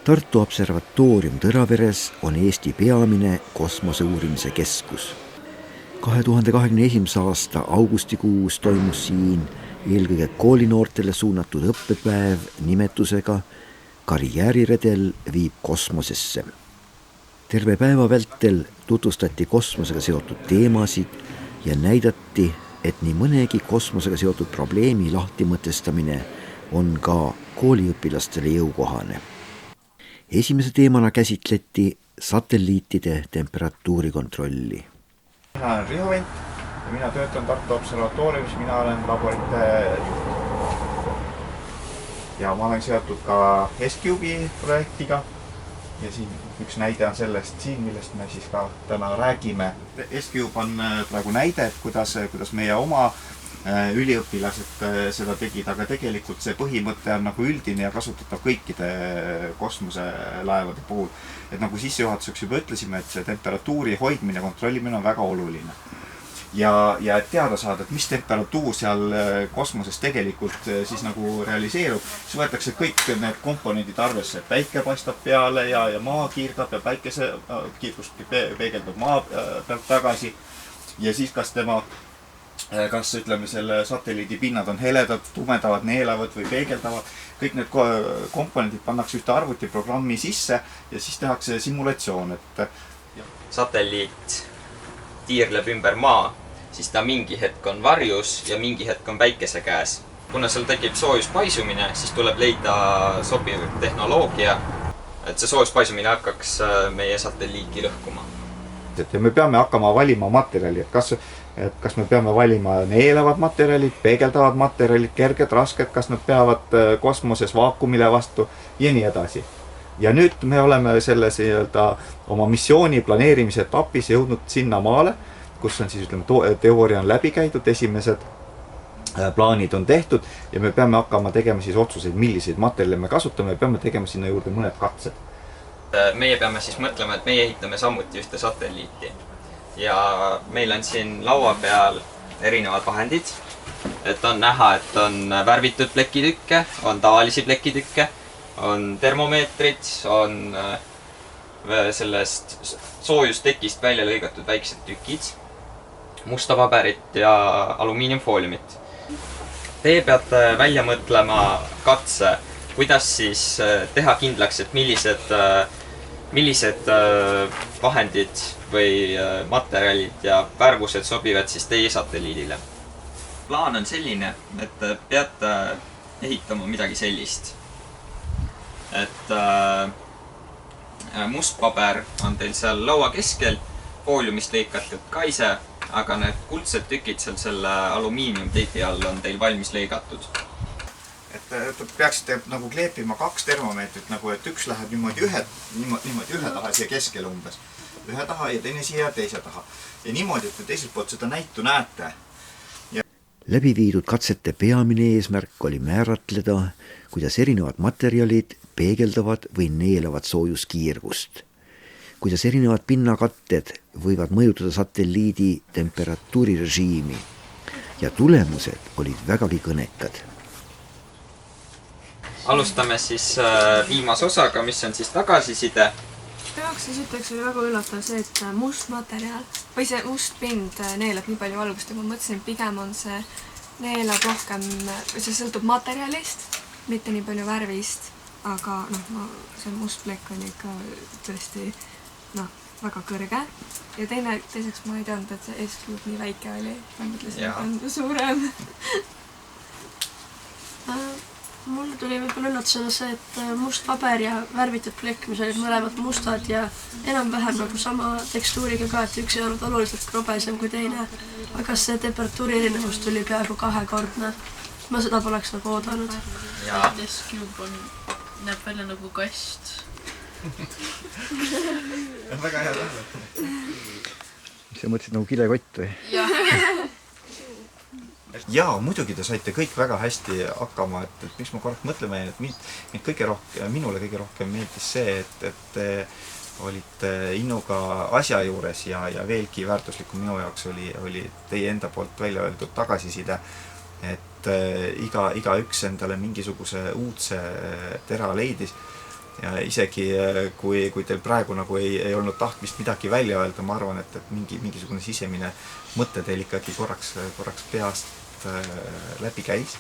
Tartu Observatoorium Tõraveres on Eesti peamine kosmoseuurimise keskus. 2021. aasta augustikuus toimus siin eelkõige koolinoortele suunatud õppepäev nimetusega Karjääriredel viib kosmosesse. Terve päeva vältel tutvustati kosmosega seotud teemasid ja näidati, et nii mõnegi kosmosega seotud probleemi lahtimõtestamine on ka kooliõpilastele jõukohane. Esimese teemana käsitleti satelliitide temperatuuri kontrolli. Mina olen Riho Vent ja mina töötan Tartu Observatooriumis, mina olen laborite juht. Ja ma olen seotud ka S-Cube'i projektiga ja siin üks näide on sellest siin, millest me siis ka täna räägime. S-Cube on praegu näide, et kuidas meie oma üliõpilased seda tegid, aga tegelikult see põhimõte on nagu üldine ja kasutatab kõikide kosmoselaevade puhul. Et nagu sissejuhatuseks juba ütlesime, et see temperatuuri hoidmine, kontrollimine on väga oluline. Ja et teada saada, et mis temperatuur seal kosmoses tegelikult siis nagu realiseerub, siis võetakse kõik need komponendid arvesse, et päike paistab peale ja maa kiirdab ja päikese kiirgust peegeldab maa pealt tagasi. Ja siis kas ütleme selle satelliidi pinnad on heledad, tumedavad, neelavad või peegeldavad. Kõik need komponendid pannakse ühte arvutiprogrammi sisse ja siis tehakse simulatsioon. Satelliit tiirleb ümber maa, siis ta mingi hetk on varjus ja mingi hetk on päikese käes. Kuna seal tekib soojuspaisumine, siis tuleb leida sobiv tehnoloogia, et see soojuspaisumine hakkaks meie satelliiti lõhkuma. Ja me peame hakkama valima materjali, et kas me peame valima neelavad materjalid, peegeldavad materjalid, kerged, rasked, kas nad peavad kosmoses vaakumile vastu ja nii edasi. Ja nüüd me oleme selles oma missiooni planeerimise etapis jõudnud sinna maale, kus on siis teooria on läbi käidud, esimesed plaanid on tehtud ja me peame hakkama tegema siis otsuseid, milliseid materjale me kasutame ja peame tegema sinna juurde mõned katsed. Meie peame siis mõtlema, et meie ehitame samuti ühte satelliiti. Ja meil on siin laua peal erinevad vahendid, et on näha, et on värvitud plekitükke, on tavalisi plekitükke, on termomeetrid, on sellest soojustekist välja lõigatud väiksed tükid, musta paberit ja alumiiniumfooliumit. Te peate välja mõtlema katse, kuidas siis teha kindlaks, et millised vahendid või materjalid ja värvused sobivad siis teie satelliidile. Plaan on selline, et peate ehitama midagi sellist. Et must paber on teil seal laua keskel, fooliumist lõikatud kaise, aga need kuldsed tükid seal selle alumiiniumteipi all on teil valmis lõigatud. Et peaksite nagu kleepima 2 termomeetrit, nagu et üks läheb niimoodi ühe taha siia keskel umbes. Ühe taha ja teine siia teise taha. Ja niimoodi, et te teiselt poolt seda näitu näete. Läbi viidud katsete peamine eesmärk oli määratleda, kuidas erinevad materjalid peegeldavad või neelavad soojuskiirgust. Kuidas erinevad pinnakatted võivad mõjutada satelliidi temperatuurirežiimi ja tulemused olid vägagi kõnekad. Alustame siis viimase osaga, mis on siis tagasiside. Jaoks esiteks oli väga üllatav see, et must materjal või see must pind neelab nii palju valgust ja ma mõtlesin, et pigem on see neelab rohkem, see sõltub materjalist, mitte nii palju värvist, aga see must plekk on ikka tõesti väga kõrge. Ja teiseks ma ei teadnud, et see S-Cube nii väike oli, ma mõtlesin, et on suurem. Mul tuli võib-olla üllatusena see, et must paber ja värvitud plekk, mis olid mõlemad mustad ja enam-vähem nagu sama tekstuuriga ka, et üks ei olnud oluliselt krobesem kui teine. Aga see temperatuuri erinevus tuli peaaegu 2-kordne. Ma seda poleks nagu oodanud. S-Cube näeb välja nagu kast. Väga hea tähele. Mis sa mõtlesid nagu kilekott või? Jaa, muidugi te saite kõik väga hästi hakkama, et miks ma korraks mõtleme, et minule kõige rohkem meeldis see, et te olite innuga asja juures ja veelgi väärtuslikum minu jaoks oli teie enda poolt välja öeldud tagasiside, et igaüks endale mingisuguse uudse tera leidis ja isegi kui teil praegu nagu ei olnud tahtmist midagi välja öelda, ma arvan, et mingisugune sisemine mõte teil ikkagi korraks peast läbi käis.